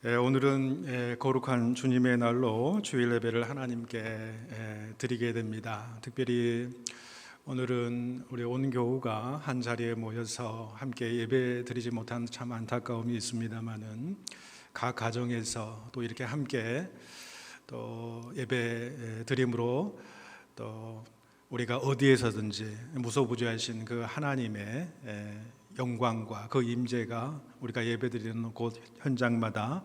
오늘은 거룩한 주님의 날로 주일 예배를 하나님께 드리게 됩니다. 특별히 오늘은 우리 온 교우가 한 자리에 모여서 함께 예배 드리지 못한 참 안타까움이 있습니다만은 각 가정에서 또 이렇게 함께 또 예배 드림으로 또 우리가 어디에서든지 무소부지하신 그 하나님의 영광과 그 임재가 우리가 예배드리는 곳 현장마다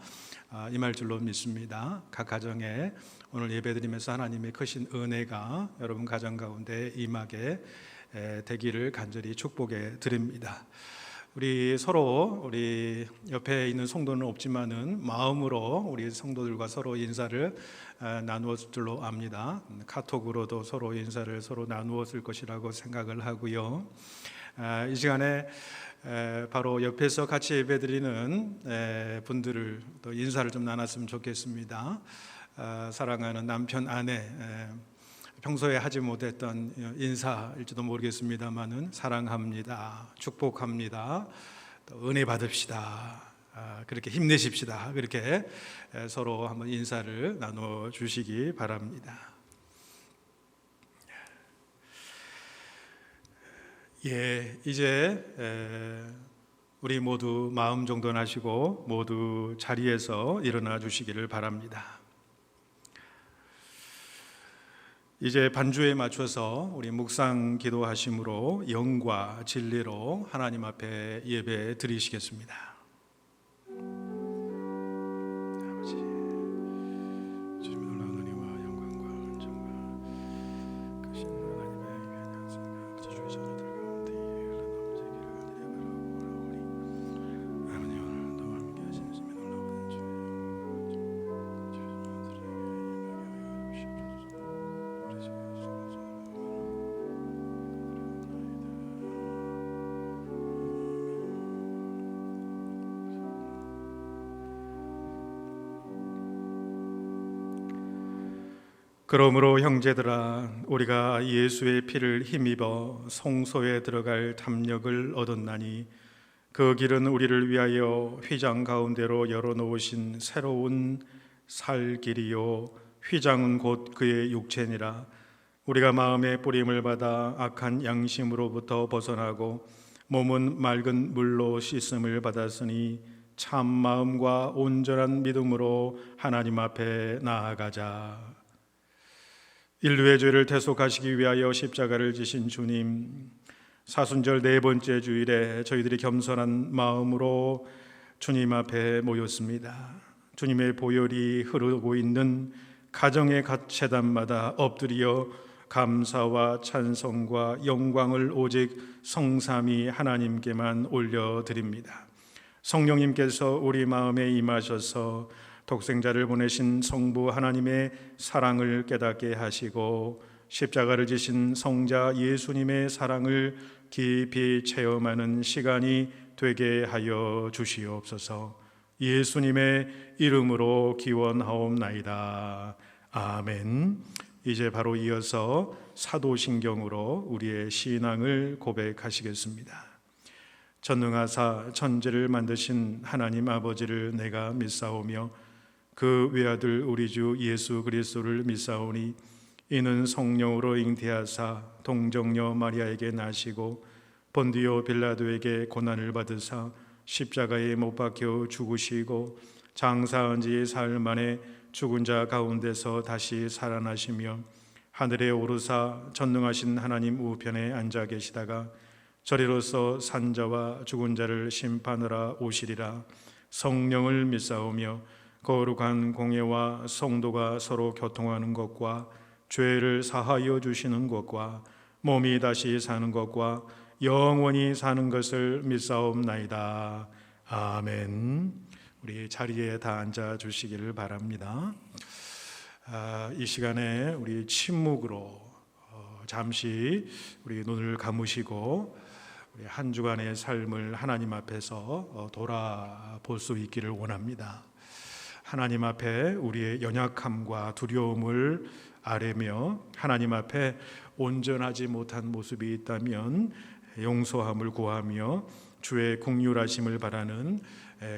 임할 줄로 믿습니다. 각 가정에 오늘 예배드리면서 하나님의 크신 은혜가 여러분 가정 가운데 임하게 되기를 간절히 축복해 드립니다. 우리 서로 우리 옆에 있는 성도는 없지만은 마음으로 우리 성도들과 서로 인사를 나누었을 줄로 압니다. 카톡으로도 서로 인사를 서로 나누었을 것이라고 생각을 하고요. 이 시간에 바로 옆에서 같이 예배드리는 분들을 또 인사를 좀 나눴으면 좋겠습니다. 사랑하는 남편, 아내, 평소에 하지 못했던 인사일지도 모르겠습니다만은 사랑합니다, 축복합니다, 또 은혜 받읍시다, 그렇게 힘내십시다, 그렇게 서로 한번 인사를 나눠 주시기 바랍니다. 이제 우리 모두 마음 정돈하시고 모두 자리에서 일어나 주시기를 바랍니다. 이제 반주에 맞춰서 우리 묵상 기도하심으로 영과 진리로 하나님 앞에 예배 드리시겠습니다. 그러므로 형제들아, 우리가 예수의 피를 힘입어 성소에 들어갈 담력을 얻었나니 그 길은 우리를 위하여 휘장 가운데로 열어놓으신 새로운 살 길이요 휘장은 곧 그의 육체니라. 우리가 마음의 뿌림을 받아 악한 양심으로부터 벗어나고 몸은 맑은 물로 씻음을 받았으니 참 마음과 온전한 믿음으로 하나님 앞에 나아가자. 인류의 죄를 대속하시기 위하여 십자가를 지신 주님, 사순절 네 번째 주일에 저희들이 겸손한 마음으로 주님 앞에 모였습니다. 주님의 보혈이 흐르고 있는 가정의 각 제단마다 엎드려 감사와 찬송과 영광을 오직 성삼위 하나님께만 올려드립니다. 성령님께서 우리 마음에 임하셔서 독생자를 보내신 성부 하나님의 사랑을 깨닫게 하시고 십자가를 지신 성자 예수님의 사랑을 깊이 체험하는 시간이 되게 하여 주시옵소서. 예수님의 이름으로 기원하옵나이다. 아멘. 이제 바로 이어서 사도신경으로 우리의 신앙을 고백하시겠습니다. 전능하사 천지를 만드신 하나님 아버지를 내가 믿사오며 그 외아들 우리 주 예수 그리스도를 믿사오니 이는 성령으로 잉태하사 동정녀 마리아에게 나시고 본디오 빌라도에게 고난을 받으사 십자가에 못 박혀 죽으시고 장사한 지 사흘 만에 죽은 자 가운데서 다시 살아나시며 하늘에 오르사 전능하신 하나님 우편에 앉아 계시다가 저리로서 산자와 죽은 자를 심판하러 오시리라. 성령을 믿사오며 거룩한 공예와 성도가 서로 교통하는 것과 죄를 사하여 주시는 것과 몸이 다시 사는 것과 영원히 사는 것을 믿사옵나이다. 아멘. 우리 자리에 다 앉아 주시기를 바랍니다. 이 시간에 우리 침묵으로 잠시 우리 눈을 감으시고 우리 한 주간의 삶을 하나님 앞에서 돌아볼 수 있기를 원합니다. 하나님 앞에 우리의 연약함과 두려움을 아뢰며 하나님 앞에 온전하지 못한 모습이 있다면 용서함을 구하며 주의 긍휼하심을 바라는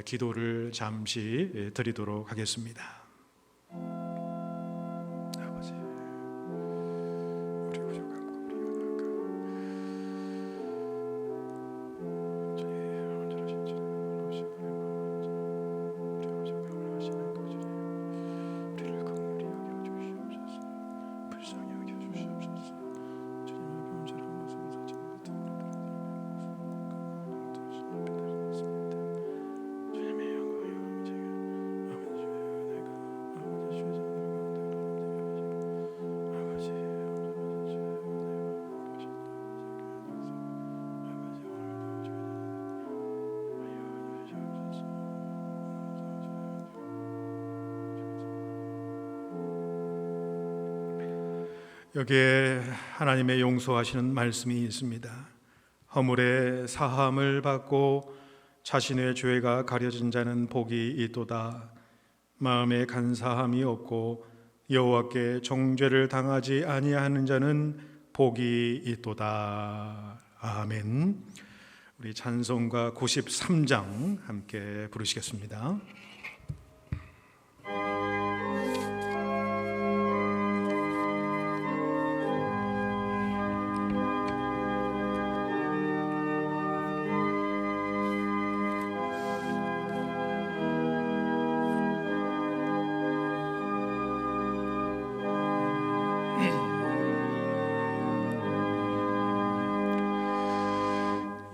기도를 잠시 드리도록 하겠습니다. 아버지, 우리 부족함과 우리 연약함 주의 온전하신 주님 우리 부족함을 하시는 거주리 우리를 긍휼히 여겨 주시옵소서. 불쌍히 여겨 주시옵소서. 주님의 온전한 모습을 사진 같은 주님의 영광이 제가 아버지 주의 은혜가 아버지 주의 아버지 주의 여기에 하나님의 용서하시는 말씀이 있습니다. 허물의 사함을 받고 자신의 죄가 가려진 자는 복이 있도다. 마음에 간사함이 없고 여호와께 정죄를 당하지 아니하는 자는 복이 있도다. 아멘. 우리 찬송가 93장 함께 부르시겠습니다.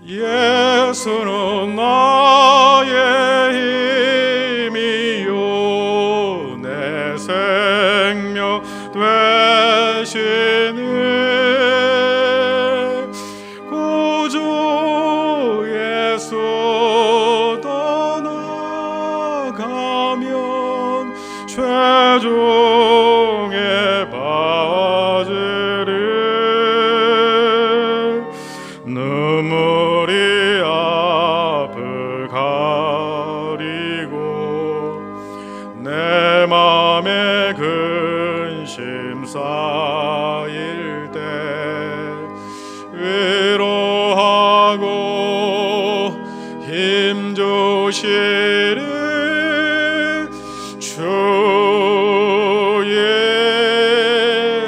예수는 나의 힘이요 내 생명 되시네. 구주 예수 떠나가면 최종에 빠지리. 눈물이 앞을 가리고 내 맘에 근심 쌓일 때 위로하고 힘주시리 주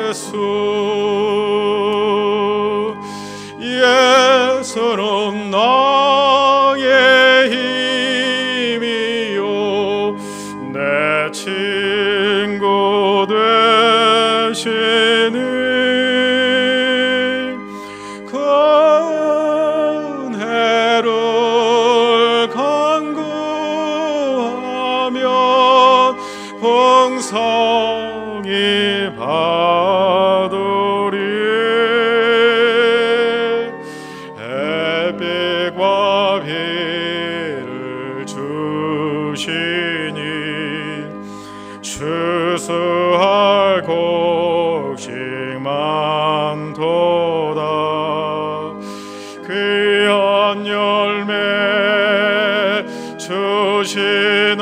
예수. 예수는 나의 힘이요 내 친구 되시니. 그 은혜를 간구하면 풍성히 받으리. 햇빛과 비를 주시니 추수할 곡식 많도다. 귀한 열매 주시는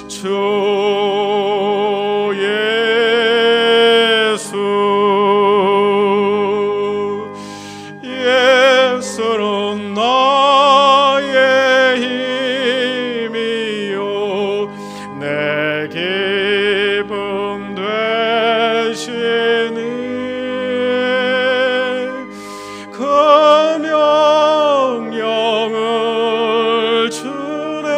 주 예수. 예수는 나의 힘이요 내 기쁨 되시니. 그 명령을 준행하여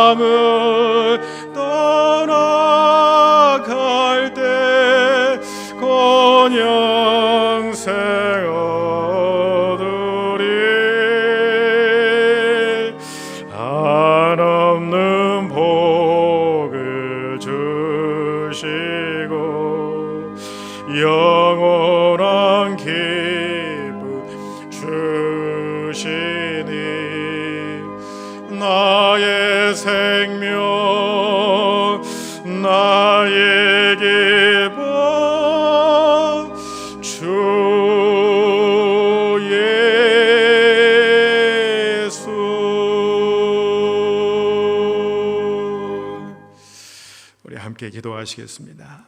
세상을 떠나갈 때 건영생 얻으리. 한없는 복을 주시고 영원한 기쁨 주시니 나의 생명 나의 기쁨 주 예수. 우리 함께 기도하시겠습니다.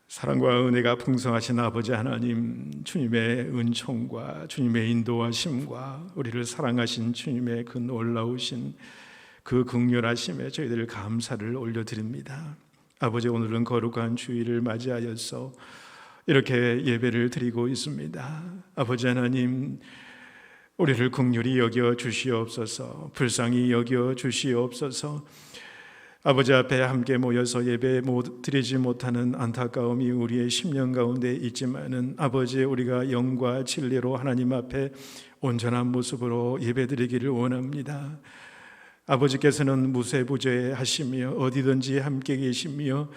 사랑과 은혜가 풍성하신 아버지 하나님, 주님의 은총과 주님의 인도하심과 우리를 사랑하신 주님의 그 놀라우신 그 긍휼하심에 저희들 감사를 올려드립니다. 아버지, 오늘은 거룩한 주일을 맞이하여서 이렇게 예배를 드리고 있습니다. 아버지 하나님, 우리를 긍휼히 여겨 주시옵소서, 불쌍히 여겨 주시옵소서. 아버지 앞에 함께 모여서 예배 드리지 못하는 안타까움이 우리의 심령 가운데 있지만은 아버지, 우리가 영과 진리로 하나님 앞에 온전한 모습으로 예배 드리기를 원합니다. 아버지께서는 무세부재하시며 어디든지 함께 계시며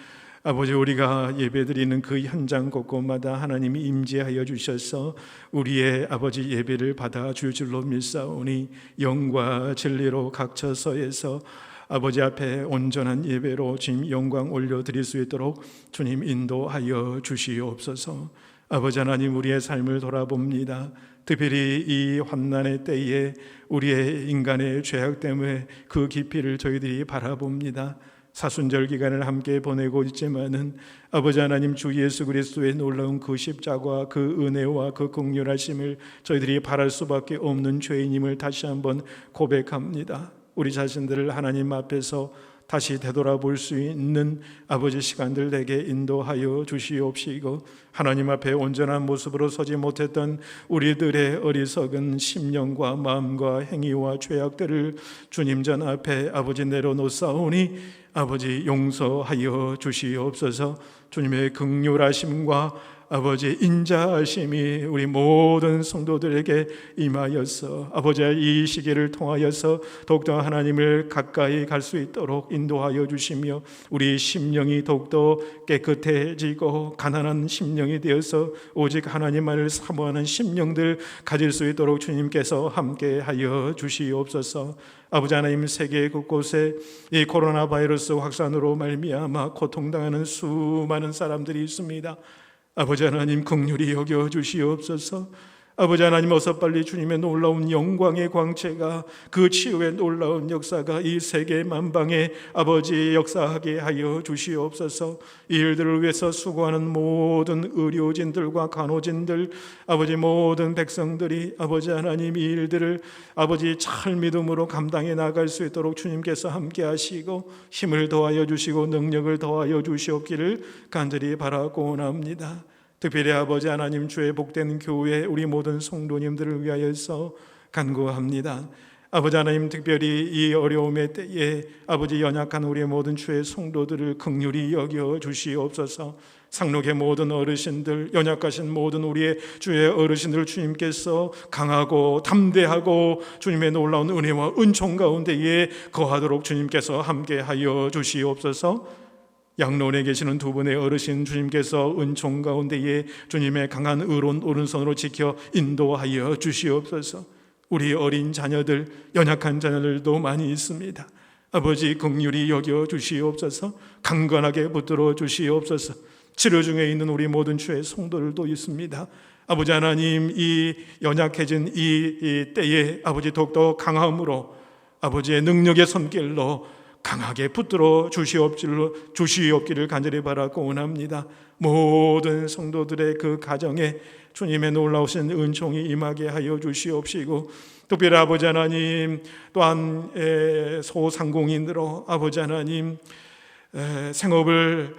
아버지, 우리가 예배드리는 그 현장 곳곳마다 하나님이 임재하여 주셔서 우리의 아버지 예배를 받아줄 줄로 믿사오니 영과 진리로 각처서에서 아버지 앞에 온전한 예배로 주님 영광 올려드릴 수 있도록 주님 인도하여 주시옵소서. 아버지 하나님, 우리의 삶을 돌아봅니다. 특별히 이 환난의 때에 우리의 인간의 죄악 때문에 그 깊이를 저희들이 바라봅니다. 사순절 기간을 함께 보내고 있지만은 아버지 하나님, 주 예수 그리스도의 놀라운 그 십자가, 그 은혜와 그 긍휼하심을 저희들이 바랄 수밖에 없는 죄인임을 다시 한번 고백합니다. 우리 자신들을 하나님 앞에서 다시 되돌아볼 수 있는 아버지 시간들 내게 인도하여 주시옵시고, 하나님 앞에 온전한 모습으로 서지 못했던 우리들의 어리석은 심령과 마음과 행위와 죄악들을 주님 전 앞에 아버지 내려놓사오니 아버지 용서하여 주시옵소서. 주님의 긍휼하심과 아버지 인자하심이 우리 모든 성도들에게 임하여서 아버지 이 시기를 통하여서 더욱더 하나님을 가까이 갈 수 있도록 인도하여 주시며 우리 심령이 더욱더 깨끗해지고 가난한 심령이 되어서 오직 하나님만을 사모하는 심령들 가질 수 있도록 주님께서 함께하여 주시옵소서. 아버지 하나님, 세계 곳곳에 이 코로나 바이러스 확산으로 말미암아 고통당하는 수많은 사람들이 있습니다. 아버지 하나님, 긍휼히 여겨 주시옵소서. 아버지 하나님, 어서 빨리 주님의 놀라운 영광의 광채가, 그 치유의 놀라운 역사가 이 세계 만방에 아버지 역사하게 하여 주시옵소서. 이 일들을 위해서 수고하는 모든 의료진들과 간호진들, 아버지 모든 백성들이 아버지 하나님 이 일들을 아버지 잘 믿음으로 감당해 나갈 수 있도록 주님께서 함께 하시고 힘을 더하여 주시고 능력을 더하여 주시옵기를 간절히 바라고 원합니다. 특별히 아버지 하나님, 주의 복된 교회 우리 모든 성도님들을 위하여서 간구합니다. 아버지 하나님, 특별히 이 어려움의 때에 아버지 연약한 우리 모든 주의 성도들을 긍휼히 여겨 주시옵소서. 상록의 모든 어르신들, 연약하신 모든 우리의 주의 어르신들 주님께서 강하고 담대하고 주님의 놀라운 은혜와 은총 가운데에 거하도록 주님께서 함께하여 주시옵소서. 양론에 계시는 두 분의 어르신 주님께서 은총 가운데에 주님의 강한 의로운 오른손으로 지켜 인도하여 주시옵소서. 우리 어린 자녀들, 연약한 자녀들도 많이 있습니다. 아버지 긍휼히 여겨 주시옵소서. 강건하게 붙들어 주시옵소서. 치료 중에 있는 우리 모든 주의 성도들도 있습니다. 아버지 하나님, 이 연약해진 이 때에 아버지 더욱더 강함으로 아버지의 능력의 손길로 강하게 붙들어 주시옵기를 간절히 바라고 원합니다. 모든 성도들의 그 가정에 주님의 놀라우신 은총이 임하게 하여 주시옵시고, 특별히 아버지 하나님 또한 소상공인으로 아버지 하나님 생업을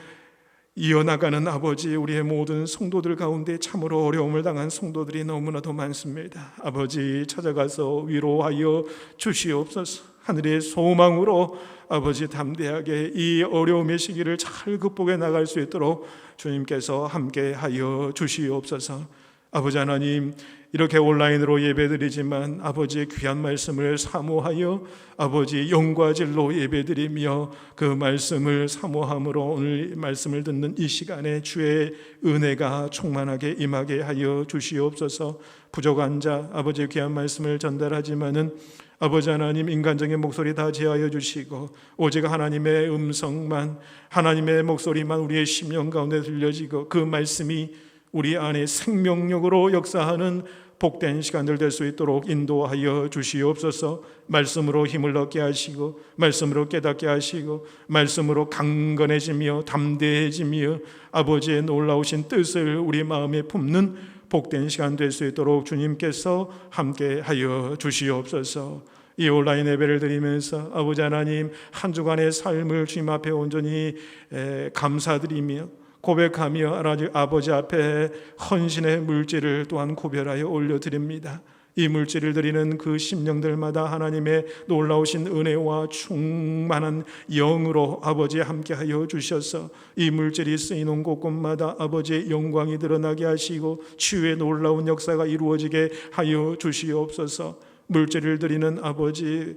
이어나가는 아버지 우리의 모든 성도들 가운데 참으로 어려움을 당한 성도들이 너무나도 많습니다. 아버지 찾아가서 위로하여 주시옵소서. 하늘의 소망으로 아버지 담대하게 이 어려움의 시기를 잘 극복해 나갈 수 있도록 주님께서 함께하여 주시옵소서. 아버지 하나님, 이렇게 온라인으로 예배드리지만 아버지의 귀한 말씀을 사모하여 아버지 영과 진로 예배드리며 그 말씀을 사모함으로 오늘 말씀을 듣는 이 시간에 주의 은혜가 충만하게 임하게 하여 주시옵소서. 부족한 자 아버지의 귀한 말씀을 전달하지만은 아버지 하나님, 인간적인 목소리 다 제하여 주시고 오직 하나님의 음성만, 하나님의 목소리만 우리의 심령 가운데 들려지고 그 말씀이 우리 안에 생명력으로 역사하는 복된 시간들 될 수 있도록 인도하여 주시옵소서. 말씀으로 힘을 얻게 하시고 말씀으로 깨닫게 하시고 말씀으로 강건해지며 담대해지며 아버지의 놀라우신 뜻을 우리 마음에 품는 복된 시간 될 수 있도록 주님께서 함께하여 주시옵소서. 이 온라인 예배를 드리면서 아버지 하나님, 한 주간의 삶을 주님 앞에 온전히 감사드리며 고백하며 아버지 앞에 헌신의 물질을 또한 구별하여 올려드립니다. 이 물질을 드리는 그 심령들마다 하나님의 놀라우신 은혜와 충만한 영으로 아버지 함께하여 주셔서 이 물질이 쓰이는 곳곳마다 아버지의 영광이 드러나게 하시고 치유의 놀라운 역사가 이루어지게 하여 주시옵소서. 물질을 드리는 아버지,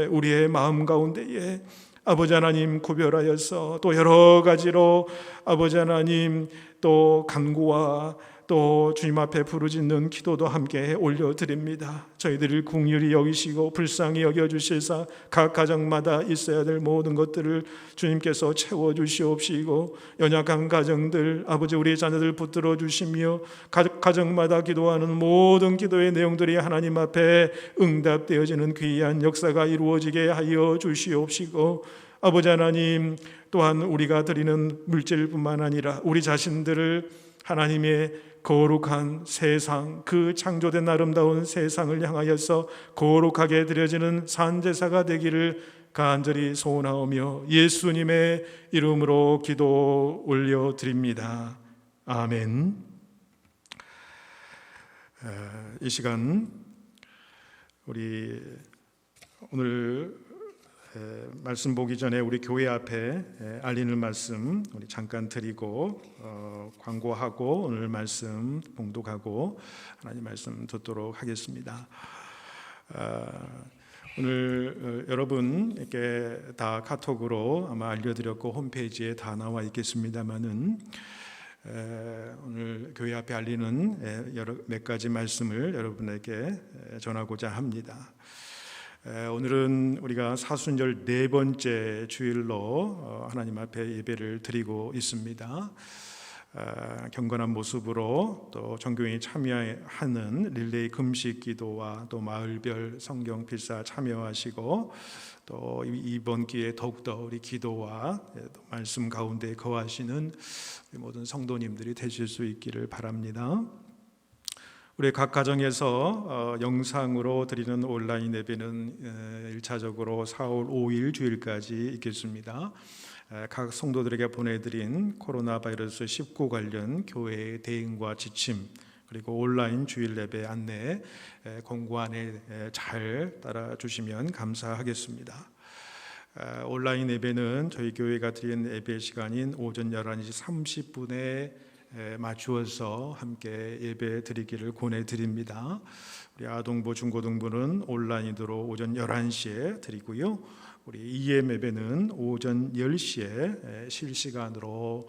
우리의 마음 가운데에 아버지 하나님 구별하여서 또 여러 가지로 아버지 하나님 또 간구와 또 주님 앞에 부르짖는 기도도 함께 올려드립니다. 저희들을 긍휼히 여기시고 불쌍히 여겨주시사 각 가정마다 있어야 될 모든 것들을 주님께서 채워주시옵시고 연약한 가정들 아버지 우리 자녀들 붙들어 주시며 가정마다 기도하는 모든 기도의 내용들이 하나님 앞에 응답되어지는 귀한 역사가 이루어지게 하여 주시옵시고 아버지 하나님 또한 우리가 드리는 물질뿐만 아니라 우리 자신들을 하나님의 거룩한 세상, 그 창조된 아름다운 세상을 향하여서 거룩하게 드려지는 산제사가 되기를 간절히 소원하오며 예수님의 이름으로 기도 올려드립니다. 아멘. 이 시간 우리 오늘 말씀 보기 전에 우리 교회 앞에 알리는 말씀 우리 잠깐 드리고 광고하고 오늘 말씀 봉독하고 하나님 말씀 듣도록 하겠습니다. 오늘 여러분에게 다 카톡으로 아마 알려드렸고 홈페이지에 다 나와 있겠습니다만은 오늘 교회 앞에 알리는 몇 가지 말씀을 여러분에게 전하고자 합니다. 오늘은 우리가 사순절 네 번째 주일로 하나님 앞에 예배를 드리고 있습니다. 경건한 모습으로 또 전교인이 참여하는 릴레이 금식 기도와 또 마을별 성경 필사 참여하시고 또 이번 기회에 더욱더 우리 기도와 말씀 가운데 거하시는 모든 성도님들이 되실 수 있기를 바랍니다. 우리 각 가정에서 영상으로 드리는 온라인 예배는 1차적으로 4월 5일 주일까지 있겠습니다. 각 성도들에게 보내드린 코로나 바이러스 19 관련 교회의 대응과 지침 그리고 온라인 주일 예배 안내 공고안에 잘 따라주시면 감사하겠습니다. 온라인 예배는 저희 교회가 드리는 예배 시간인 오전 11시 30분에 맞추어서 함께 예배 드리기를 권해드립니다. 우리 아동부 중고등부는 온라인으로 오전 11시에 드리고요. 우리 EM 예배는 오전 10시에 실시간으로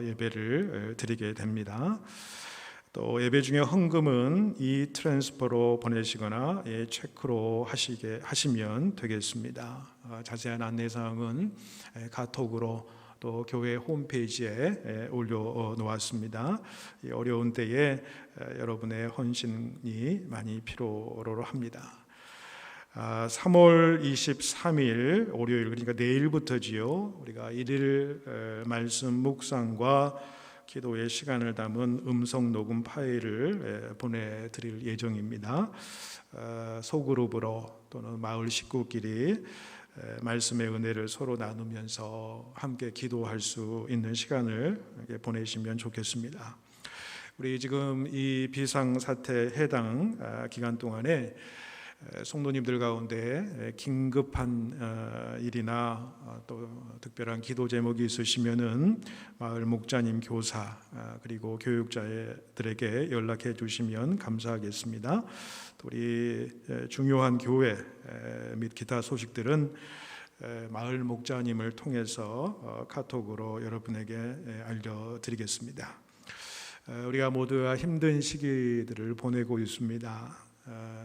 예배를 드리게 됩니다. 또 예배 중에 헌금은 이 트랜스퍼로 보내시거나 체크로 하시면 되겠습니다. 자세한 안내사항은 카톡으로 또 교회 홈페이지에 올려놓았습니다. 어려운 때에 여러분의 헌신이 많이 필요로 합니다. 3월 23일 월요일 그러니까 내일부터지요. 우리가 1일 말씀 묵상과 기도의 시간을 담은 음성 녹음 파일을 보내드릴 예정입니다. 소그룹으로 또는 마을 식구끼리 말씀의 은혜를 서로 나누면서 함께 기도할 수 있는 시간을 보내시면 좋겠습니다. 우리 지금 이 비상사태 해당 기간 동안에 성도님들 가운데 긴급한 일이나 또 특별한 기도 제목이 있으시면은 마을 목자님, 교사 그리고 교육자들에게 연락해 주시면 감사하겠습니다. 또 우리 중요한 교회 및 기타 소식들은 마을 목자님을 통해서 카톡으로 여러분에게 알려드리겠습니다. 우리가 모두 힘든 시기들을 보내고 있습니다.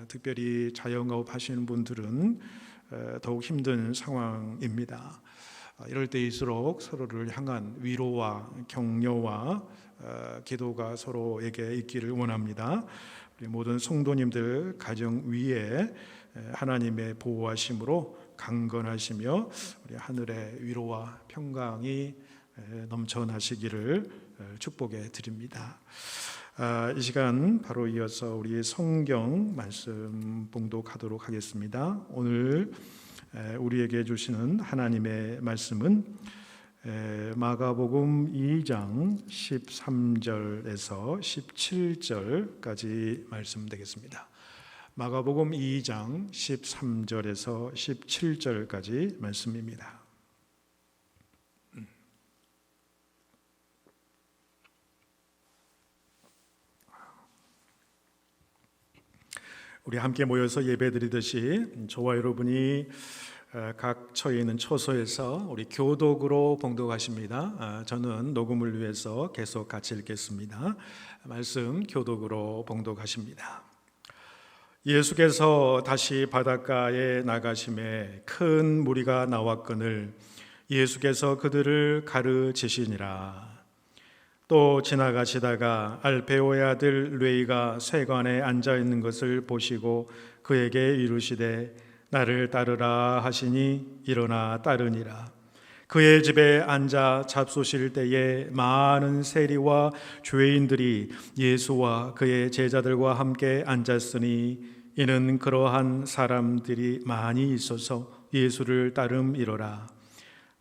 특별히 자영업 하시는 분들은 더욱 힘든 상황입니다. 이럴 때일수록 서로를 향한 위로와 격려와 기도가 서로에게 있기를 원합니다. 우리 모든 성도님들 가정 위에 하나님의 보호하심으로 강건하시며 우리 하늘의 위로와 평강이 넘쳐나시기를 축복해 드립니다. 이 시간 바로 이어서 우리 성경 말씀 봉독하도록 하겠습니다. 오늘 우리에게 주시는 하나님의 말씀은 마가복음 2장 13절에서 17절까지 말씀 되겠습니다. 마가복음 2장 13절에서 17절까지 말씀입니다. 우리 함께 모여서 예배드리듯이 저와 여러분이 각 처해 있는 처소에서 우리 교독으로 봉독하십니다. 저는 녹음을 위해서 계속 같이 읽겠습니다. 말씀 교독으로 봉독하십니다. 예수께서 다시 바닷가에 나가심에 큰 무리가 나왔거늘 예수께서 그들을 가르치시니라. 또 지나가시다가 알페오의 아들 뢰이가 세관에 앉아 있는 것을 보시고 그에게 이르시되 나를 따르라 하시니 일어나 따르니라. 그의 집에 앉아 잡수실 때에 많은 세리와 죄인들이 예수와 그의 제자들과 함께 앉았으니 이는 그러한 사람들이 많이 있어서 예수를 따름이로라.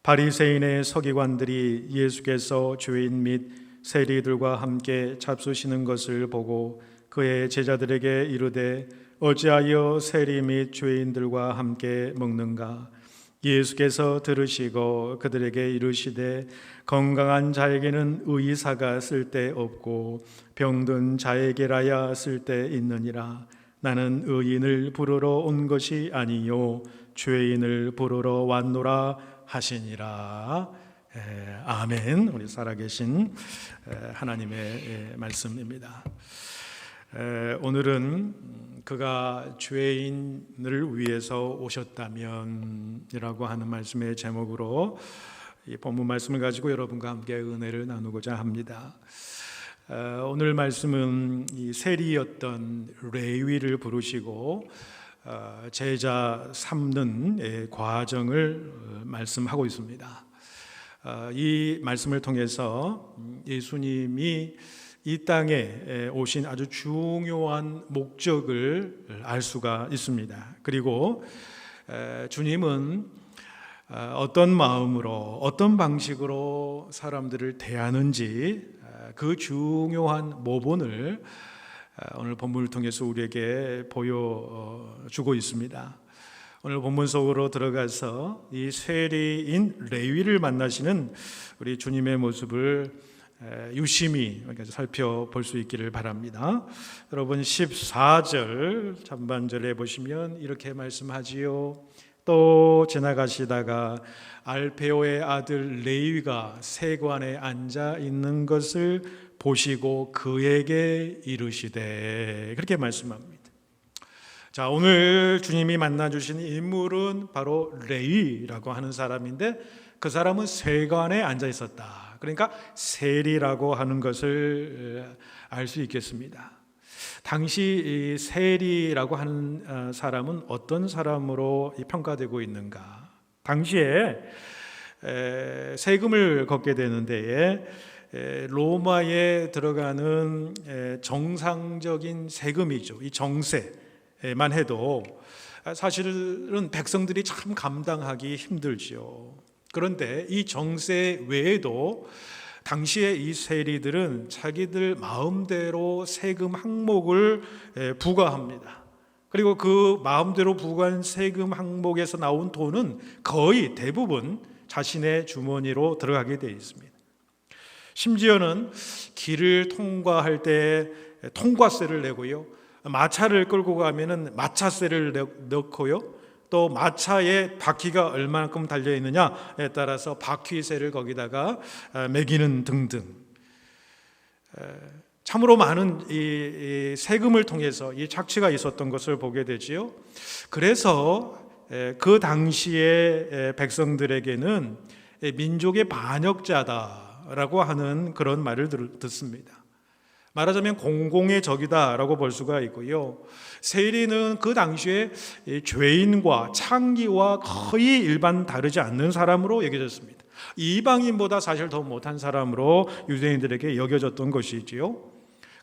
바리새인의 서기관들이 예수께서 죄인 및 세리들과 함께 잡수시는 것을 보고 그의 제자들에게 이르되 어찌하여 세리 및 죄인들과 함께 먹는가? 예수께서 들으시고 그들에게 이르시되 건강한 자에게는 의사가 쓸데없고 병든 자에게라야 쓸데있느니라. 나는 의인을 부르러 온 것이 아니요 죄인을 부르러 왔노라 하시니라. 아멘. 우리 살아계신 하나님의 말씀입니다. 오늘은 그가 죄인을 위해서 오셨다면 이라고 하는 말씀의 제목으로 이 본문 말씀을 가지고 여러분과 함께 은혜를 나누고자 합니다. 오늘 말씀은 이 세리였던 레위를 부르시고 제자 삼는 과정을 말씀하고 있습니다. 이 말씀을 통해서 예수님이 이 땅에 오신 아주 중요한 목적을 알 수가 있습니다. 그리고 주님은 어떤 마음으로 어떤 방식으로 사람들을 대하는지 그 중요한 모본을 오늘 본문을 통해서 우리에게 보여주고 있습니다. 오늘 본문 속으로 들어가서 이 세리인 레위를 만나시는 우리 주님의 모습을 유심히 살펴볼 수 있기를 바랍니다. 여러분 14절 전반절에 보시면 이렇게 말씀하지요. 또 지나가시다가 알페오의 아들 레위가 세관에 앉아 있는 것을 보시고 그에게 이르시되 그렇게 말씀합니다. 자, 오늘 주님이 만나주신 인물은 바로 레위라고 하는 사람인데 그 사람은 세관에 앉아 있었다. 그러니까 세리라고 하는 것을 알 수 있겠습니다. 당시 이 세리라고 하는 사람은 어떤 사람으로 평가되고 있는가? 당시에 세금을 걷게 되는데 로마에 들어가는 정상적인 세금이죠. 이 정세만 해도 사실은 백성들이 참 감당하기 힘들지요. 그런데 이 정세 외에도 당시에 이 세리들은 자기들 마음대로 세금 항목을 부과합니다. 그리고 그 마음대로 부과한 세금 항목에서 나온 돈은 거의 대부분 자신의 주머니로 들어가게 되어 있습니다. 심지어는 길을 통과할 때 통과세를 내고요, 마차를 끌고 가면은 마차세를 넣고요, 또 마차에 바퀴가 얼마만큼 달려 있느냐에 따라서 바퀴세를 거기다가 매기는 등등, 참으로 많은 이 세금을 통해서 이 착취가 있었던 것을 보게 되지요. 그래서 그 당시의 백성들에게는 민족의 반역자다라고 하는 그런 말을 듣습니다. 말하자면 공공의 적이다라고 볼 수가 있고요. 세리는 그 당시에 죄인과 창기와 거의 일반 다르지 않는 사람으로 여겨졌습니다. 이방인보다 사실 더 못한 사람으로 유대인들에게 여겨졌던 것이지요.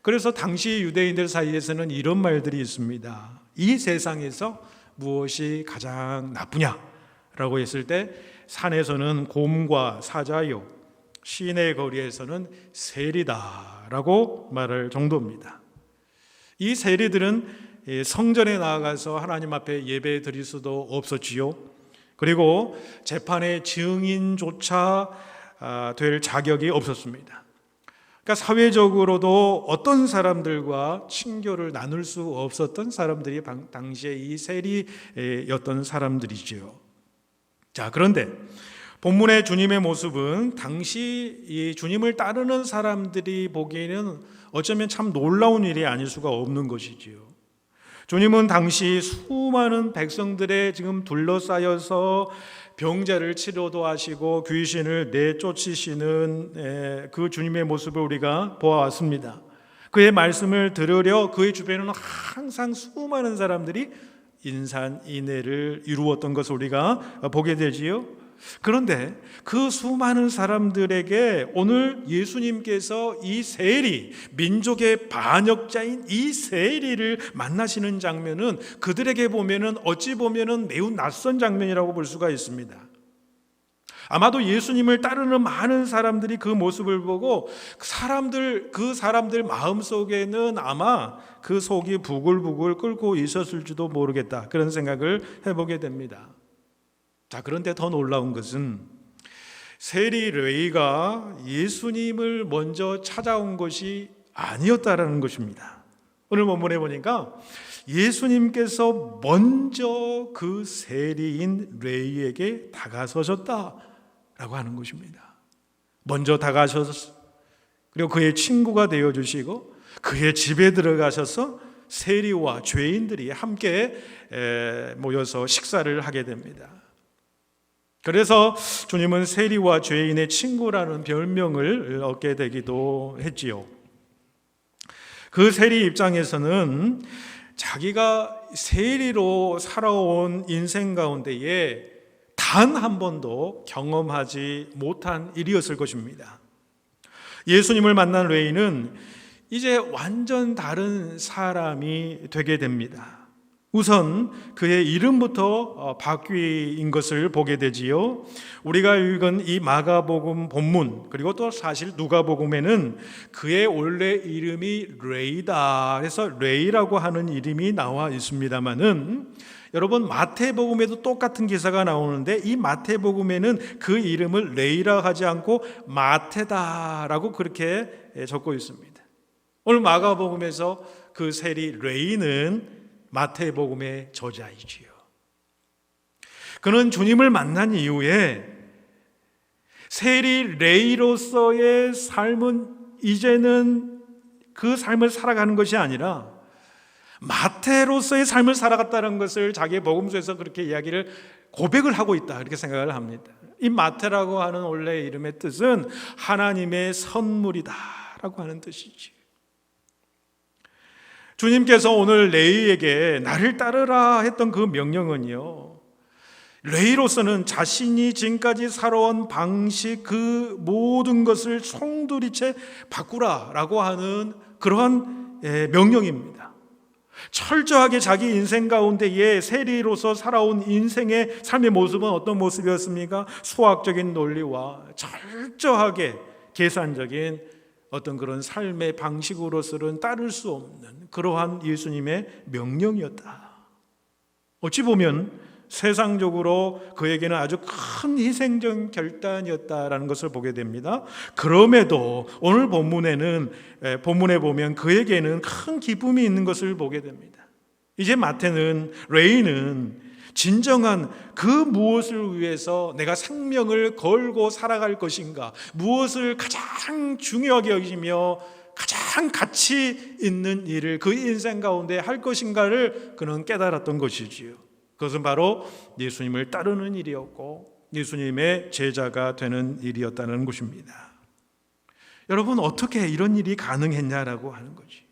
그래서 당시 유대인들 사이에서는 이런 말들이 있습니다. 이 세상에서 무엇이 가장 나쁘냐라고 했을 때, 산에서는 곰과 사자요, 시내 거리에서는 세리다라고 말할 정도입니다. 이 세리들은 성전에 나아가서 하나님 앞에 예배 드릴 수도 없었지요. 그리고 재판의 증인조차 될 자격이 없었습니다. 그러니까 사회적으로도 어떤 사람들과 친교를 나눌 수 없었던 사람들이 당시에 이 세리였던 사람들이지요. 자, 그런데 본문의 주님의 모습은 당시 이 주님을 따르는 사람들이 보기에는 어쩌면 참 놀라운 일이 아닐 수가 없는 것이지요. 주님은 당시 수많은 백성들의 지금 둘러싸여서 병자를 치료도 하시고 귀신을 내쫓으시는 그 주님의 모습을 우리가 보아왔습니다. 그의 말씀을 들으려 그의 주변에는 항상 수많은 사람들이 인산인해를 이루었던 것을 우리가 보게 되지요. 그런데 그 수많은 사람들에게 오늘 예수님께서 이 세리, 민족의 반역자인 이 세리를 만나시는 장면은 그들에게 보면은 어찌 보면은 매우 낯선 장면이라고 볼 수가 있습니다. 아마도 예수님을 따르는 많은 사람들이 그 모습을 보고 그 사람들 마음속에는 아마 그 속이 부글부글 끓고 있었을지도 모르겠다, 그런 생각을 해보게 됩니다. 자, 그런데 더 놀라운 것은 세리 레위가 예수님을 먼저 찾아온 것이 아니었다라는 것입니다. 오늘 본문에 보니까 예수님께서 먼저 그 세리인 레위에게 다가서셨다라고 하는 것입니다. 먼저 다가서서 그리고 그의 친구가 되어주시고 그의 집에 들어가셔서 세리와 죄인들이 함께 모여서 식사를 하게 됩니다. 그래서 주님은 세리와 죄인의 친구라는 별명을 얻게 되기도 했지요. 그 세리 입장에서는 자기가 세리로 살아온 인생 가운데에 단 한 번도 경험하지 못한 일이었을 것입니다. 예수님을 만난 레위는 이제 완전 다른 사람이 되게 됩니다. 우선 그의 이름부터 바뀐 것을 보게 되지요. 우리가 읽은 이 마가복음 본문, 그리고 또 사실 누가복음에는 그의 원래 이름이 레이다 해서 레이라고 하는 이름이 나와 있습니다만은, 여러분 마태복음에도 똑같은 기사가 나오는데 이 마태복음에는 그 이름을 레이라 하지 않고 마테다라고 그렇게 적고 있습니다. 오늘 마가복음에서 그 세리 레이는 마태복음의 저자이지요. 그는 주님을 만난 이후에 세리 레이로서의 삶은 이제는 그 삶을 살아가는 것이 아니라 마태로서의 삶을 살아갔다는 것을 자기의 복음서에서 그렇게 이야기를 고백을 하고 있다, 이렇게 생각을 합니다. 이 마태라고 하는 원래 이름의 뜻은 하나님의 선물이다 라고 하는 뜻이지. 주님께서 오늘 레위에게 나를 따르라 했던 그 명령은요, 레위로서는 자신이 지금까지 살아온 방식 그 모든 것을 송두리째 바꾸라라고 하는 그러한 명령입니다. 철저하게 자기 인생 가운데에 세리로서 살아온 인생의 삶의 모습은 어떤 모습이었습니까? 수학적인 논리와 철저하게 계산적인 어떤 그런 삶의 방식으로서는 따를 수 없는 그러한 예수님의 명령이었다. 어찌 보면 세상적으로 그에게는 아주 큰 희생적 결단이었다라는 것을 보게 됩니다. 그럼에도 오늘 본문에 보면 그에게는 큰 기쁨이 있는 것을 보게 됩니다. 이제 마태는, 레이는 진정한 그 무엇을 위해서 내가 생명을 걸고 살아갈 것인가, 무엇을 가장 중요하게 여기며 가장 가치 있는 일을 그 인생 가운데 할 것인가를 그는 깨달았던 것이지요. 그것은 바로 예수님을 따르는 일이었고 예수님의 제자가 되는 일이었다는 것입니다. 여러분, 어떻게 이런 일이 가능했냐라고 하는 거지.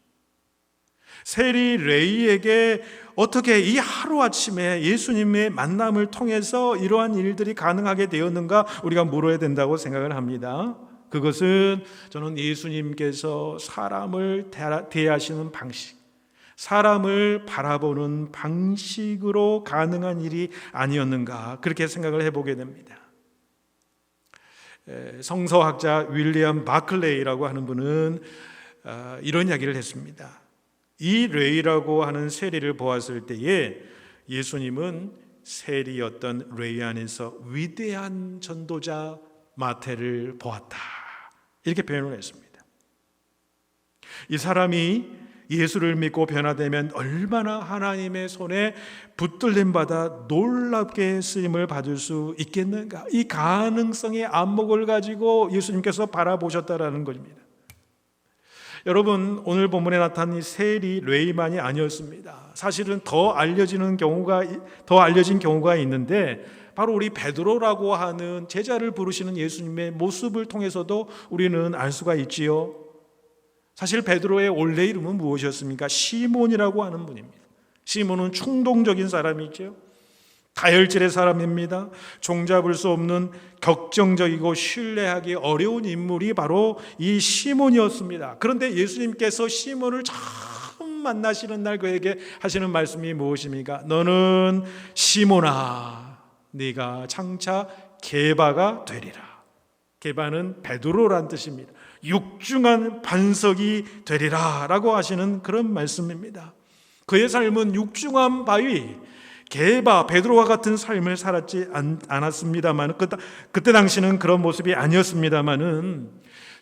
세리 레이에게 어떻게 이 하루아침에 예수님의 만남을 통해서 이러한 일들이 가능하게 되었는가 우리가 물어야 된다고 생각을 합니다. 그것은 저는 예수님께서 사람을 대하시는 방식, 사람을 바라보는 방식으로 가능한 일이 아니었는가 그렇게 생각을 해보게 됩니다. 성서학자 윌리엄 바클레이라고 하는 분은 이런 이야기를 했습니다. 이 레이라고 하는 세리를 보았을 때에 예수님은 세리였던 레이 안에서 위대한 전도자 마태를 보았다, 이렇게 표현을 했습니다. 이 사람이 예수를 믿고 변화되면 얼마나 하나님의 손에 붙들림 받아 놀랍게 쓰임을 받을 수 있겠는가, 이 가능성의 안목을 가지고 예수님께서 바라보셨다라는 것입니다. 여러분, 오늘 본문에 나타난 이 세리 레이만이 아니었습니다. 사실은 더 알려진 경우가 있는데 바로 우리 베드로라고 하는 제자를 부르시는 예수님의 모습을 통해서도 우리는 알 수가 있지요. 사실 베드로의 원래 이름은 무엇이었습니까? 시몬이라고 하는 분입니다. 시몬은 충동적인 사람이죠. 다혈질의 사람입니다. 종잡을 수 없는 격정적이고 신뢰하기 어려운 인물이 바로 이 시몬이었습니다. 그런데 예수님께서 시몬을 처음 만나시는 날 그에게 하시는 말씀이 무엇입니까? 너는 시몬아, 네가 장차 게바가 되리라. 게바는 베드로란 뜻입니다. 육중한 반석이 되리라 라고 하시는 그런 말씀입니다. 그의 삶은 육중한 바위, 게바, 베드로와 같은 삶을 살았지 않았습니다만, 그때 당시는 그런 모습이 아니었습니다만은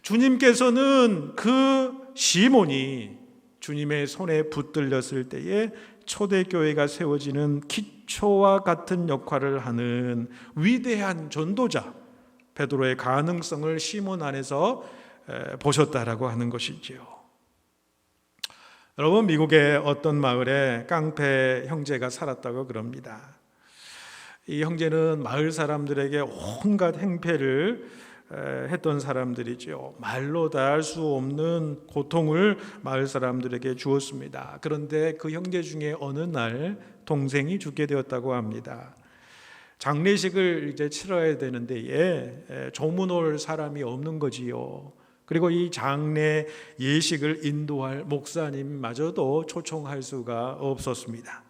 주님께서는 그 시몬이 주님의 손에 붙들렸을 때에 초대교회가 세워지는 기초와 같은 역할을 하는 위대한 전도자 베드로의 가능성을 시몬 안에서 보셨다라고 하는 것이지요. 여러분, 미국의 어떤 마을에 깡패 형제가 살았다고 그럽니다. 이 형제는 마을 사람들에게 온갖 행패를 했던 사람들이죠. 말로 다 할 수 없는 고통을 마을 사람들에게 주었습니다. 그런데 그 형제 중에 어느 날 동생이 죽게 되었다고 합니다. 장례식을 이제 치러야 되는데 조문 올 사람이 없는 거지요. 그리고 이 장례 예식을 인도할 목사님마저도 초청할 수가 없었습니다.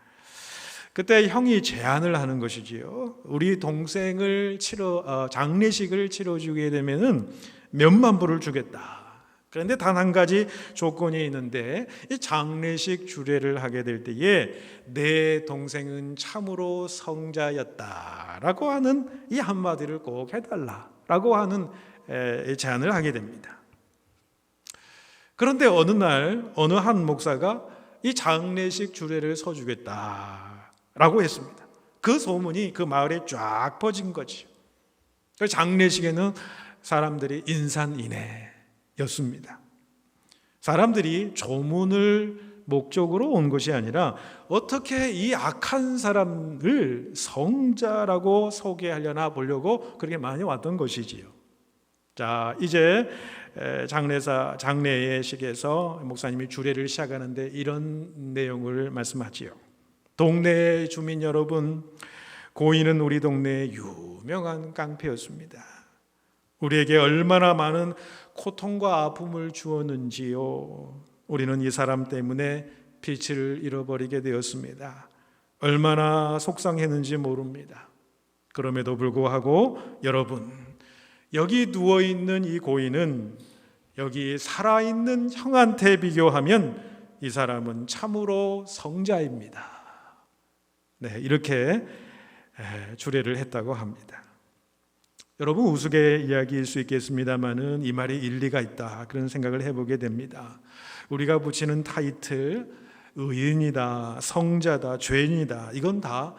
그때 형이 제안을 하는 것이지요. 우리 동생을 장례식을 치러주게 되면은 몇만 불을 주겠다. 그런데 단 한 가지 조건이 있는데, 이 장례식 주례를 하게 될 때에 내 동생은 참으로 성자였다라고 하는 이 한마디를 꼭 해달라라고 하는 제안을 하게 됩니다. 그런데 어느 날 어느 한 목사가 이 장례식 주례를 서주겠다라고 했습니다. 그 소문이 그 마을에 쫙 퍼진 거죠. 그 장례식에는 사람들이 인산인해였습니다. 사람들이 조문을 목적으로 온 것이 아니라 어떻게 이 악한 사람을 성자라고 소개하려나 보려고 그렇게 많이 왔던 것이지요. 자, 이제 장례식에서 목사님이 주례를 시작하는데 이런 내용을 말씀하지요. 동네 주민 여러분, 고인은 우리 동네의 유명한 깡패였습니다. 우리에게 얼마나 많은 고통과 아픔을 주었는지요. 우리는 이 사람 때문에 빛을 잃어버리게 되었습니다. 얼마나 속상했는지 모릅니다. 그럼에도 불구하고 여러분, 여기 누워있는 이 고인은 여기 살아있는 형한테 비교하면 이 사람은 참으로 성자입니다. 네, 이렇게 주례를 했다고 합니다. 여러분 우스개 이야기일 수 있겠습니다만은 이 말이 일리가 있다 그런 생각을 해보게 됩니다. 우리가 붙이는 타이틀 의인이다, 성자다, 죄인이다 이건 다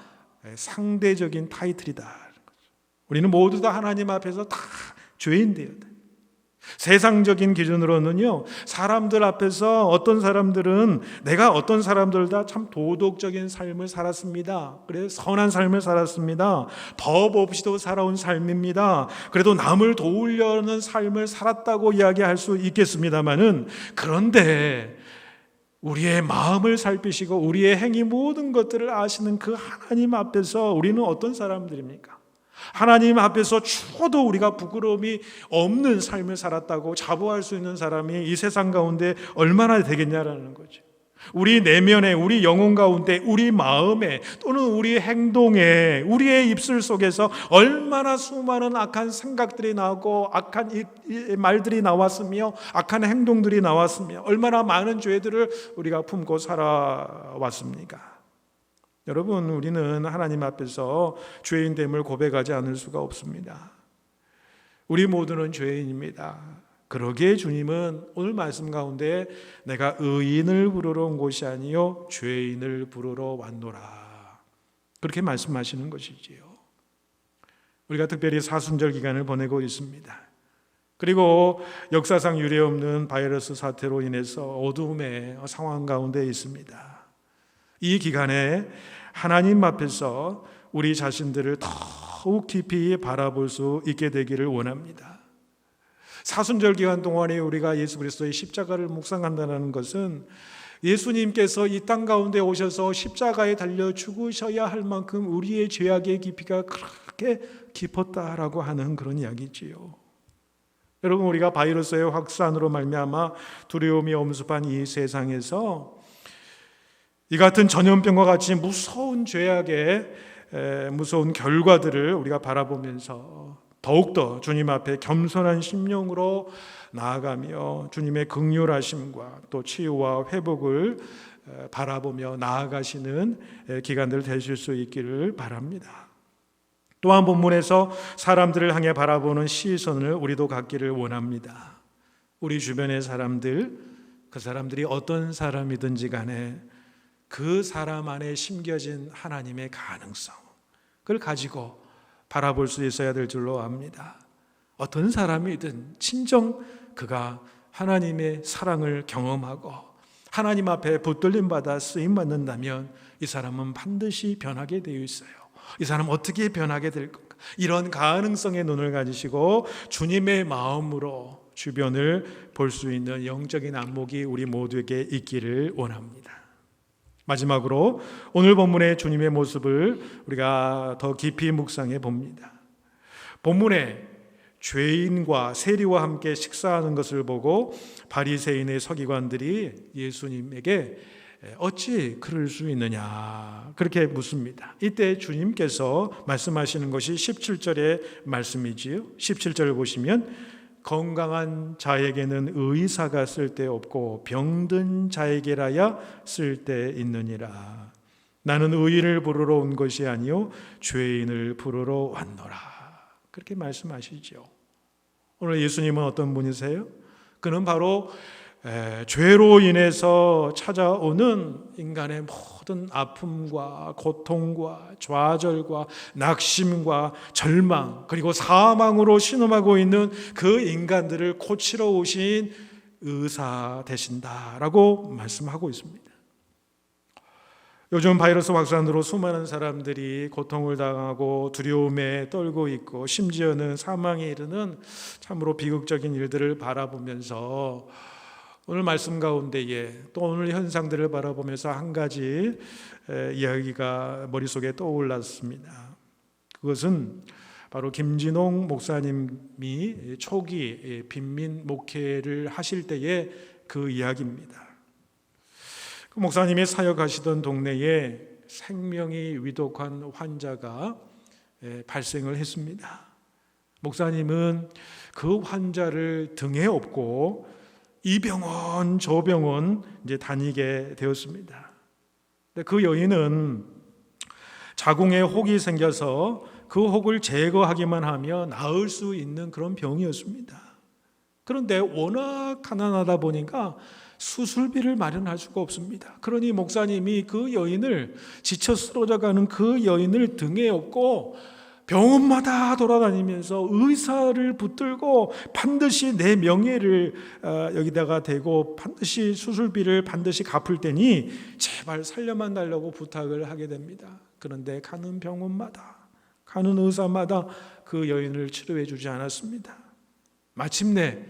상대적인 타이틀이다. 우리는 모두 다 하나님 앞에서 다 죄인돼요. 세상적인 기준으로는요, 사람들 앞에서 어떤 사람들은 내가 어떤 사람들보다 참 도덕적인 삶을 살았습니다. 그래서 선한 삶을 살았습니다. 법 없이도 살아온 삶입니다. 그래도 남을 도우려는 삶을 살았다고 이야기할 수 있겠습니다만은, 그런데 우리의 마음을 살피시고 우리의 행위 모든 것들을 아시는 그 하나님 앞에서 우리는 어떤 사람들입니까? 하나님 앞에서 죽어도 우리가 부끄러움이 없는 삶을 살았다고 자부할 수 있는 사람이 이 세상 가운데 얼마나 되겠냐라는 거죠. 우리 내면에, 우리 영혼 가운데, 우리 마음에 또는 우리 행동에, 우리의 입술 속에서 얼마나 수많은 악한 생각들이 나오고 악한 말들이 나왔으며 악한 행동들이 나왔으며 얼마나 많은 죄들을 우리가 품고 살아왔습니까? 여러분, 우리는 하나님 앞에서 죄인됨을 고백하지 않을 수가 없습니다. 우리 모두는 죄인입니다. 그러기에 주님은 오늘 말씀 가운데 내가 의인을 부르러 온 곳이 아니요 죄인을 부르러 왔노라 그렇게 말씀하시는 것이지요. 우리가 특별히 사순절 기간을 보내고 있습니다. 그리고 역사상 유례없는 바이러스 사태로 인해서 어두움의 상황 가운데 있습니다. 이 기간에 하나님 앞에서 우리 자신들을 더욱 깊이 바라볼 수 있게 되기를 원합니다. 사순절 기간 동안에 우리가 예수 그리스도의 십자가를 묵상한다는 것은 예수님께서 이 땅 가운데 오셔서 십자가에 달려 죽으셔야 할 만큼 우리의 죄악의 깊이가 그렇게 깊었다라고 하는 그런 이야기지요. 여러분, 우리가 바이러스의 확산으로 말미암아 두려움이 엄습한 이 세상에서 이 같은 전염병과 같이 무서운 죄악의 무서운 결과들을 우리가 바라보면서 더욱더 주님 앞에 겸손한 심령으로 나아가며 주님의 긍휼하심과 또 치유와 회복을 바라보며 나아가시는 기간들 되실 수 있기를 바랍니다. 또한 본문에서 사람들을 향해 바라보는 시선을 우리도 갖기를 원합니다. 우리 주변의 사람들, 그 사람들이 어떤 사람이든지 간에 그 사람 안에 심겨진 하나님의 가능성, 그걸 가지고 바라볼 수 있어야 될 줄로 압니다. 어떤 사람이든 진정 그가 하나님의 사랑을 경험하고 하나님 앞에 붙들림 받아 쓰임 받는다면 이 사람은 반드시 변하게 되어 있어요. 이 사람 어떻게 변하게 될 건가? 이런 가능성의 눈을 가지시고 주님의 마음으로 주변을 볼 수 있는 영적인 안목이 우리 모두에게 있기를 원합니다. 마지막으로 오늘 본문의 주님의 모습을 우리가 더 깊이 묵상해 봅니다. 본문에 죄인과 세리와 함께 식사하는 것을 보고 바리새인의 서기관들이 예수님에게 어찌 그럴 수 있느냐 그렇게 묻습니다. 이때 주님께서 말씀하시는 것이 17절의 말씀이지요. 17절을 보시면 건강한 자에게는 의사가 쓸데없고 병든 자에게라야 쓸데있느니라. 나는 의인을 부르러 온 것이 아니요 죄인을 부르러 왔노라. 그렇게 말씀하시죠. 오늘 예수님은 어떤 분이세요? 그는 바로 죄로 인해서 찾아오는 인간의 모든 아픔과 고통과 좌절과 낙심과 절망 그리고 사망으로 신음하고 있는 그 인간들을 고치러 오신 의사 되신다라고 말씀하고 있습니다. 요즘 바이러스 확산으로 수많은 사람들이 고통을 당하고 두려움에 떨고 있고 심지어는 사망에 이르는 참으로 비극적인 일들을 바라보면서 오늘 말씀 가운데에 또 오늘 현상들을 바라보면서 한 가지 이야기가 머릿속에 떠올랐습니다. 그것은 바로 김진홍 목사님이 초기 빈민 목회를 하실 때의 그 이야기입니다. 그 목사님이 사역하시던 동네에 생명이 위독한 환자가 발생을 했습니다. 목사님은 그 환자를 등에 업고 이 병원 저 병원 이제 다니게 되었습니다. 그 여인은 자궁에 혹이 생겨서 그 혹을 제거하기만 하면 나을 수 있는 그런 병이었습니다. 그런데 워낙 가난하다 보니까 수술비를 마련할 수가 없습니다. 그러니 목사님이 그 여인을, 지쳐 쓰러져가는 그 여인을 등에 업고 병원마다 돌아다니면서 의사를 붙들고 반드시 내 명예를 여기다가 대고 반드시 수술비를 반드시 갚을 테니 제발 살려만 달라고 부탁을 하게 됩니다. 그런데 가는 병원마다, 가는 의사마다 그 여인을 치료해 주지 않았습니다. 마침내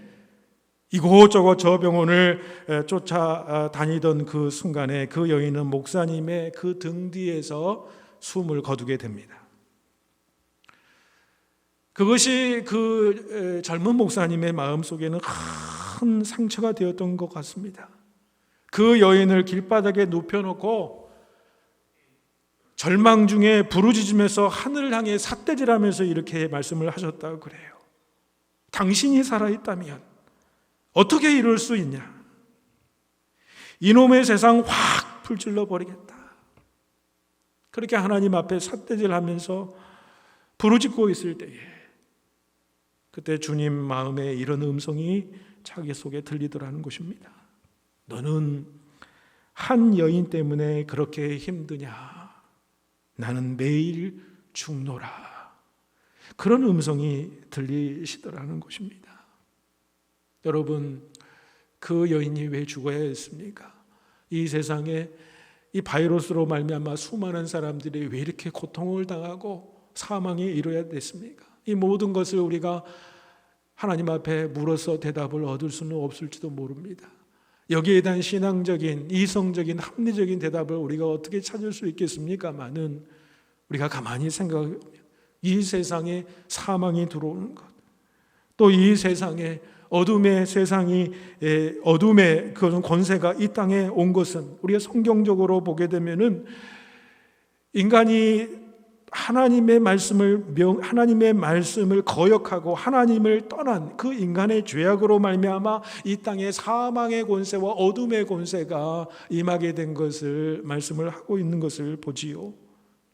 이곳저곳 저 병원을 쫓아다니던 그 순간에 그 여인은 목사님의 그 등 뒤에서 숨을 거두게 됩니다. 그것이 그 젊은 목사님의 마음속에는 큰 상처가 되었던 것 같습니다. 그 여인을 길바닥에 눕혀놓고 절망 중에 부르짖으면서 하늘을 향해 삿대질하면서 이렇게 말씀을 하셨다고 그래요. 당신이 살아있다면 어떻게 이럴 수 있냐? 이놈의 세상 확 불질러 버리겠다. 그렇게 하나님 앞에 삿대질하면서 부르짖고 있을 때에 그때 주님 마음에 이런 음성이 자기 속에 들리더라는 것입니다. 너는 한 여인 때문에 그렇게 힘드냐? 나는 매일 죽노라. 그런 음성이 들리시더라는 것입니다. 여러분, 그 여인이 왜 죽어야 했습니까? 이 세상에 이 바이러스로 말미암아 수많은 사람들이 왜 이렇게 고통을 당하고 사망에 이르러야 됐습니까? 이 모든 것을 우리가 하나님 앞에 물어서 대답을 얻을 수는 없을지도 모릅니다. 여기에 대한 신앙적인, 이성적인, 합리적인 대답을 우리가 어떻게 찾을 수 있겠습니까마는 우리가 가만히 생각하면 이 세상에 사망이 들어오는 것, 또 이 세상에 어둠의 세상이 어둠의 그런 권세가 이 땅에 온 것은 우리가 성경적으로 보게 되면은 인간이 하나님의 말씀을 거역하고 하나님을 떠난 그 인간의 죄악으로 말미암아 이 땅에 사망의 권세와 어둠의 권세가 임하게 된 것을 말씀을 하고 있는 것을 보지요.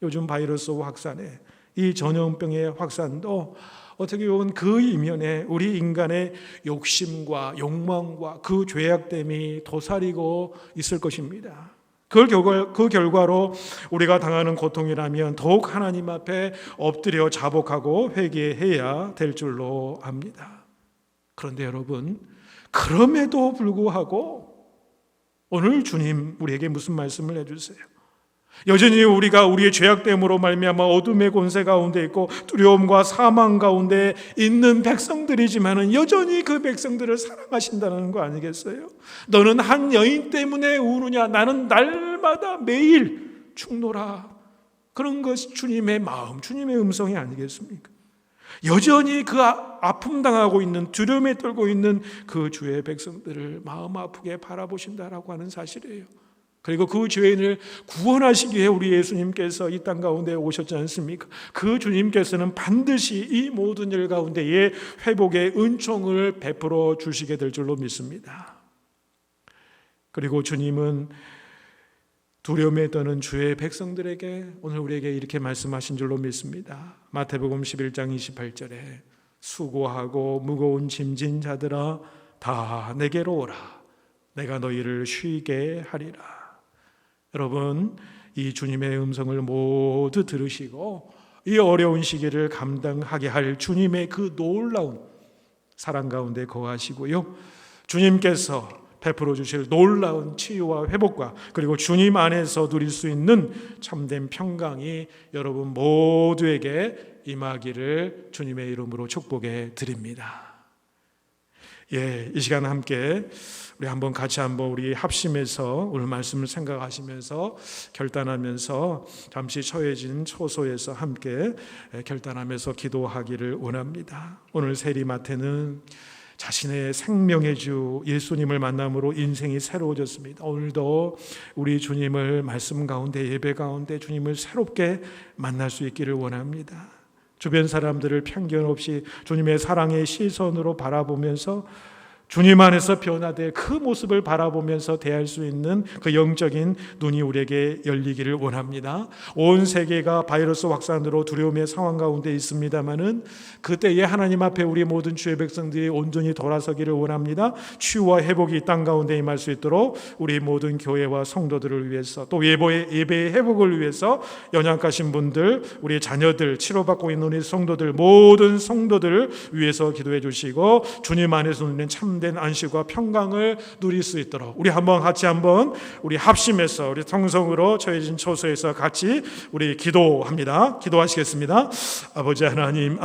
요즘 바이러스 확산에 이 전염병의 확산도 어떻게 보면 그 이면에 우리 인간의 욕심과 욕망과 그 죄악됨이 도사리고 있을 것입니다. 그 결과로 우리가 당하는 고통이라면 더욱 하나님 앞에 엎드려 자복하고 회개해야 될 줄로 압니다. 그런데 여러분, 그럼에도 불구하고 오늘 주님 우리에게 무슨 말씀을 해주세요? 여전히 우리가 우리의 죄악됨으로 말미암아 어둠의 권세 가운데 있고 두려움과 사망 가운데 있는 백성들이지만은 여전히 그 백성들을 사랑하신다는 거 아니겠어요? 너는 한 여인 때문에 우느냐? 나는 날마다 매일 죽노라. 그런 것이 주님의 마음, 주님의 음성이 아니겠습니까? 여전히 그 아픔 당하고 있는, 두려움에 떨고 있는 그 주의 백성들을 마음 아프게 바라보신다라고 하는 사실이에요. 그리고 그 죄인을 구원하시기 위해 우리 예수님께서 이 땅 가운데 오셨지 않습니까? 그 주님께서는 반드시 이 모든 일 가운데에 회복의 은총을 베풀어 주시게 될 줄로 믿습니다. 그리고 주님은 두려움에 떠는 주의 백성들에게 오늘 우리에게 이렇게 말씀하신 줄로 믿습니다. 마태복음 11장 28절에 수고하고 무거운 짐진 자들아 다 내게로 오라. 내가 너희를 쉬게 하리라. 여러분, 이 주님의 음성을 모두 들으시고 이 어려운 시기를 감당하게 할 주님의 그 놀라운 사랑 가운데 거하시고요, 주님께서 베풀어 주실 놀라운 치유와 회복과 그리고 주님 안에서 누릴 수 있는 참된 평강이 여러분 모두에게 임하기를 주님의 이름으로 축복해 드립니다. 이 시간 함께 우리 한번 같이 우리 합심해서 오늘 말씀을 생각하시면서 결단하면서 잠시 처해진 처소에서 함께 결단하면서 기도하기를 원합니다. 오늘 세리마태는 자신의 생명의 주 예수님을 만남으로 인생이 새로워졌습니다. 오늘도 우리 주님을 말씀 가운데, 예배 가운데 주님을 새롭게 만날 수 있기를 원합니다. 주변 사람들을 편견 없이 주님의 사랑의 시선으로 바라보면서 주님 안에서 변화될 그 모습을 바라보면서 대할 수 있는 그 영적인 눈이 우리에게 열리기를 원합니다. 온 세계가 바이러스 확산으로 두려움의 상황 가운데 있습니다마는 그때에 하나님 앞에 우리 모든 주의 백성들이 온전히 돌아서기를 원합니다. 치유와 회복이 이 땅 가운데 임할 수 있도록 우리 모든 교회와 성도들을 위해서, 또 예배의 회복을 위해서 연약하신 분들, 우리 자녀들, 치료받고 있는 우리 성도들, 모든 성도들을 위해서 기도해 주시고 주님 안에서 누리는 참된 안식과 평강을 누릴 수 있도록 우리 같이 우리 합심해서 우리 통성으로 처해진 초소에서 같이 우리 기도합니다. 기도하시겠습니다. 아버지 하나님,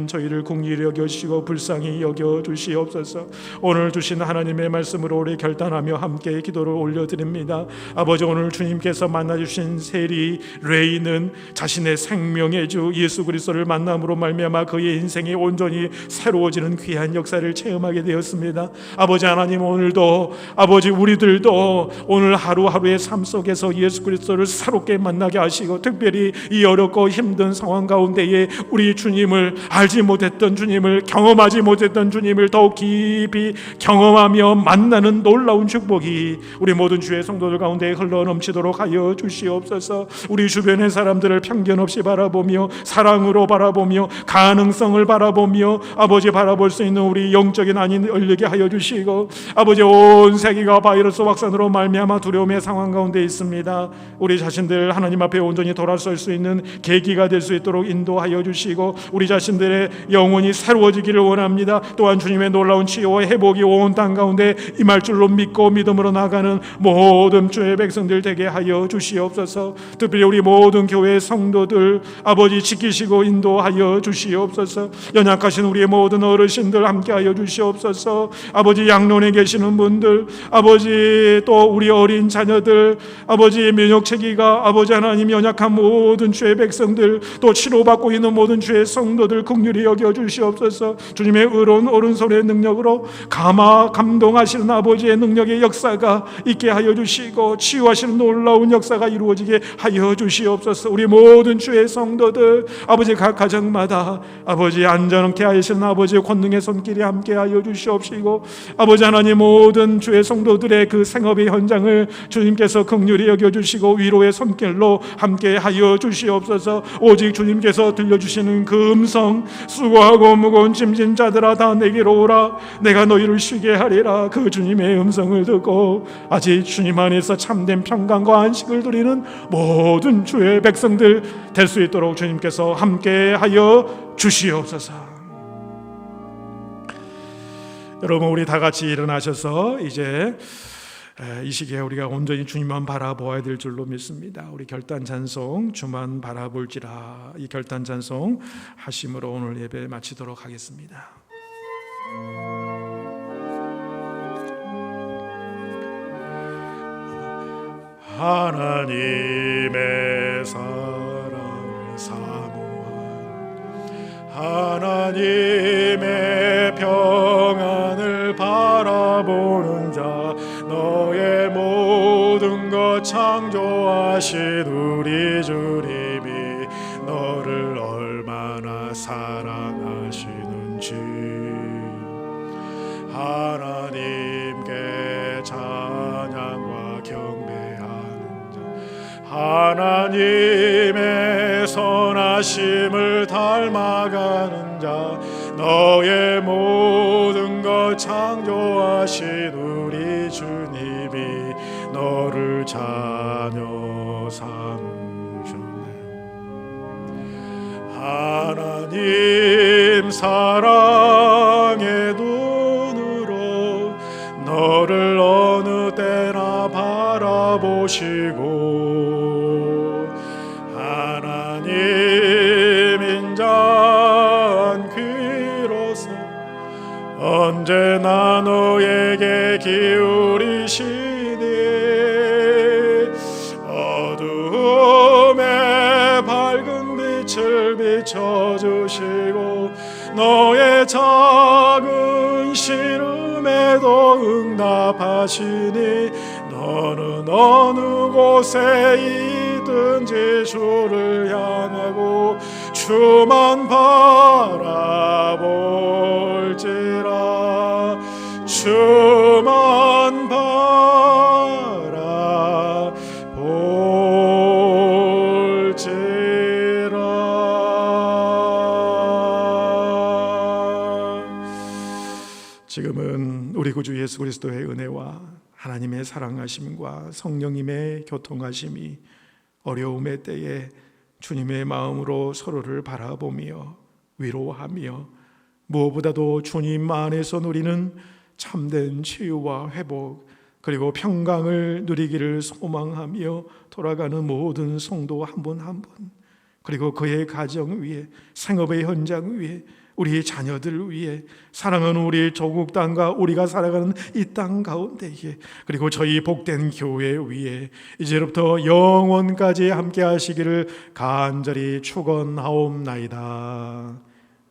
저희를 긍휼히 여겨주시고 불쌍히 여겨주시옵소서. 오늘 주신 하나님의 말씀으로 우리 결단하며 함께 기도를 올려드립니다. 아버지, 오늘 주님께서 만나주신 세리 레이는 자신의 생명의 주 예수 그리스도를 만남으로 말미암아 그의 인생이 온전히 새로워지는 귀한 역사를 체험하게 되었습니다. 아버지 하나님, 오늘도 아버지 우리들도 오늘 하루하루의 삶 속에서 예수 그리스도를 새롭게 만나게 하시고, 특별히 이 어렵고 힘든 상황 가운데에 우리 주님을 알지 못했던 주님을, 경험하지 못했던 주님을 더욱 깊이 경험하며 만나는 놀라운 축복이 우리 모든 주의 성도들 가운데 흘러넘치도록 하여 주시옵소서. 우리 주변의 사람들을 편견 없이 바라보며 사랑으로 바라보며 가능성을 바라보며 아버지 바라볼 수 있는 우리 영적인 안이 열리게 하여 주시고, 아버지 온 세계가 바이러스 확산으로 말미암아 두려움의 상황 가운데 있습니다. 우리 자신들 하나님 앞에 온전히 돌아설 수 있는 계기가 될 수 있도록 인도하여 주시고, 우리 자신들의 영혼이 새로워지기를 원합니다. 또한 주님의 놀라운 치유와 회복이 온 땅 가운데 임할 줄로 믿고 믿음으로 나가는 모든 주의 백성들 되게 하여 주시옵소서. 특별히 우리 모든 교회 성도들 아버지 지키시고 인도하여 주시옵소서. 연약하신 우리의 모든 어르신들 함께하여 주시옵소서. 아버지 양론에 계시는 분들, 아버지 또 우리 어린 자녀들, 아버지 면역체계가 아버지 하나님 연약한 모든 주의 백성들, 또 치료받고 있는 모든 주의 성도들 긍휼히 여겨 주시옵소서. 주님의 의로운 오른손의 능력으로 감동하시는 아버지의 능력의 역사가 있게 하여 주시고, 치유하시는 놀라운 역사가 이루어지게 하여 주시옵소서. 우리 모든 주의 성도들 아버지 각 가정마다 아버지 안전케 하시는 아버지의 권능의 손길이 함께 하여 주시옵시고, 아버지 하나님 모든 주의 성도들의 그 생업의 현장을 주님께서 긍휼히 여겨주시고 위로의 손길로 함께 하여 주시옵소서. 오직 주님께서 들려주시는 그 음성, 수고하고 무거운 짐진 자들아 다 내게로 오라, 내가 너희를 쉬게 하리라, 그 주님의 음성을 듣고 아직 주님 안에서 참된 평강과 안식을 누리는 모든 주의 백성들 될 수 있도록 주님께서 함께 하여 주시옵소서. 여러분, 우리 다 같이 일어나셔서 이제 이 시기에 우리가 온전히 주님만 바라보아야 될 줄로 믿습니다. 우리 결단 찬송 주만 바라볼지라, 이 결단 찬송 하심으로 오늘 예배 마치도록 하겠습니다. 하나님의 사랑을 사모한, 하나님의 평안을 바라보는 자, 너의 모든 것 창조하신 우리 주님이 너를 얼마나 사랑하시는지 하나님께 찬양과 경배하는 자, 하나님의 선하심을 닮아가는 자, 너의 모든 것 창조하신 우리 주님이 너를 자녀 삼으셨네. 하나님 사랑의 눈으로 너를 어느 때나 바라보시고, 하나님 인자한 귀로서 언제나 너에게 기울이시니, 어두움에 밝은 빛을 비춰주시고, 너의 작은 시름에도 응답하시니, 너는 어느 곳에 있든지 주를 향하고 주만 바라볼지라. 주만 바라볼지라. 지금은 우리 구주 예수 그리스도의 은혜와 하나님의 사랑하심과 성령님의 교통하심이 어려움의 때에 주님의 마음으로 서로를 바라보며 위로하며 무엇보다도 주님 안에서 누리는 참된 치유와 회복 그리고 평강을 누리기를 소망하며 돌아가는 모든 성도 한 분 한 분, 그리고 그의 가정 위에, 생업의 현장 위에, 우리 자녀들 위에, 사랑하는 우리 조국 땅과 우리가 살아가는 이 땅 가운데에, 그리고 저희 복된 교회 위에 이제부터 영원까지 함께 하시기를 간절히 축원하옵나이다.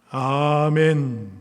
아멘.